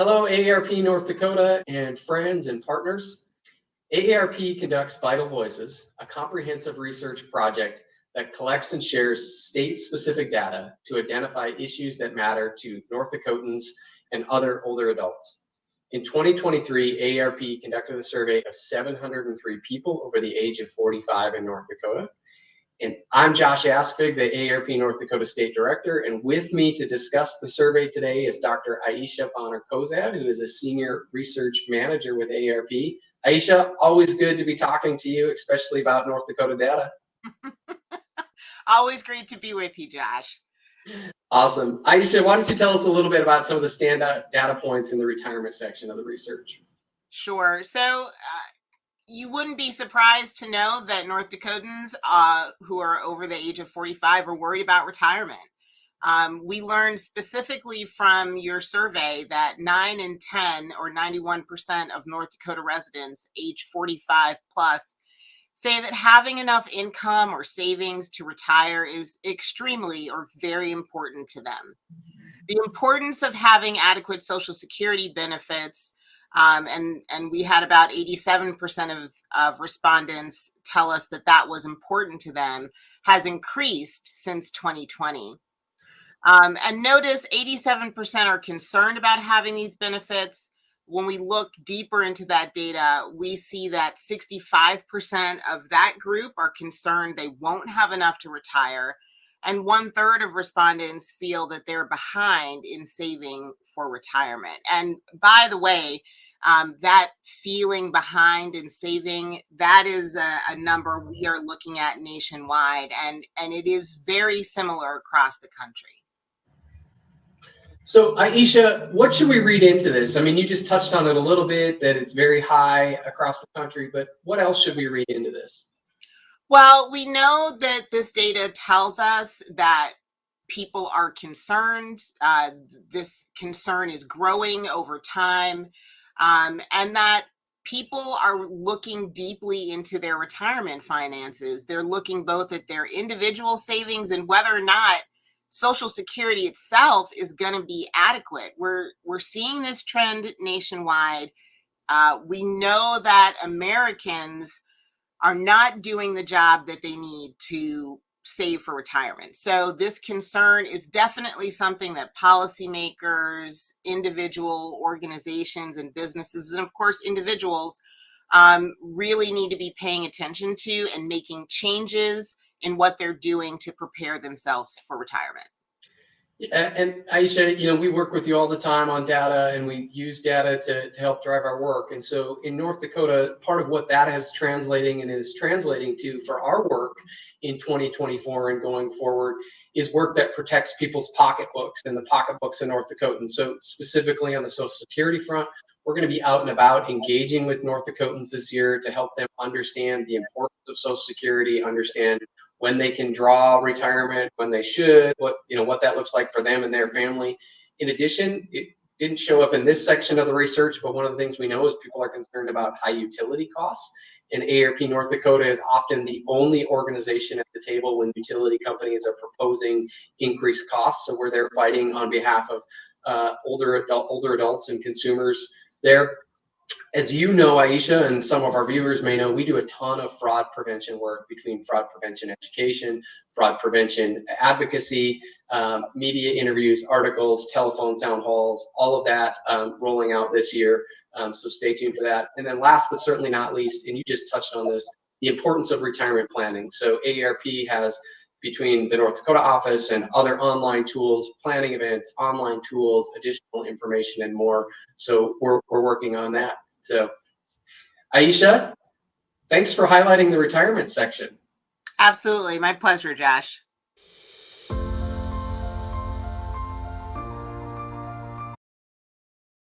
Hello, AARP North Dakota and friends and partners. AARP conducts Vital Voices, a comprehensive research project that collects and shares state-specific data to identify issues that matter to North Dakotans and other older adults. In 2023, AARP conducted a survey of 703 people over the age of 45 in North Dakota. And I'm Josh Askvig, the AARP North Dakota State Director, and with me to discuss the survey today is Dr. Aisha Bonner Cozad, who is a Senior Research Manager with AARP. Aisha, always good to be talking to you, especially about North Dakota data. Always great to be with you, Josh. Awesome. Aisha, why don't you tell us a little bit about some of the standout data points in the retirement section of the research? Sure. So you wouldn't be surprised to know that North Dakotans who are over the age of 45 are worried about retirement. We learned specifically from your survey that 9 in 10 or 91% of North Dakota residents age 45 plus say that having enough income or savings to retire is extremely or very important to them. The importance of having adequate Social Security benefits, and we had about 87% of respondents tell us that that was important to them, has increased since 2020. And notice 87% are concerned about having these benefits. When we look deeper into that data, we see that 65% of that group are concerned they won't have enough to retire. And 1/3 of respondents feel that they're behind in saving for retirement. And by the way, that feeling behind in saving, that is a number we are looking at nationwide, and it is very similar across the country. So Aisha, what should we read into this? I mean, you just touched on it a little bit, that it's very high across the country, but what else should we read into this? Well, we know that this data tells us that people are concerned. This concern is growing over time, and that people are looking deeply into their retirement finances. They're looking both at their individual savings and whether or not Social Security itself is going to be adequate. We're seeing this trend nationwide. We know that Americans are not doing the job that they need to save for retirement. So this concern is definitely something that policymakers, individual organizations and businesses, and of course individuals, really need to be paying attention to and making changes in what they're doing to prepare themselves for retirement. And Aisha, we work with you all the time on data, and we use data to help drive our work. And so in North Dakota, part of what that is translating to for our work in 2024 and going forward is work that protects people's pocketbooks and the pocketbooks in North Dakota. And so specifically on the Social Security front, we're going to be out and about engaging with North Dakotans this year to help them understand the importance of Social Security, understand when they can draw retirement, when they should, what that looks like for them and their family. In addition, it didn't show up in this section of the research, but one of the things we know is people are concerned about high utility costs. And AARP North Dakota is often the only organization at the table when utility companies are proposing increased costs. So we're there fighting on behalf of older adults and consumers there. As you know, Aisha, and some of our viewers may know, we do a ton of fraud prevention work between fraud prevention education, fraud prevention advocacy, media interviews, articles, telephone town halls, all of that rolling out this year. So stay tuned for that. And then last but certainly not least, and you just touched on this, the importance of retirement planning. So AARP has, between the North Dakota office and other online tools, planning events, online tools, additional information, and more. So we're working on that. So Aisha, thanks for highlighting the retirement section. Absolutely. My pleasure, Josh.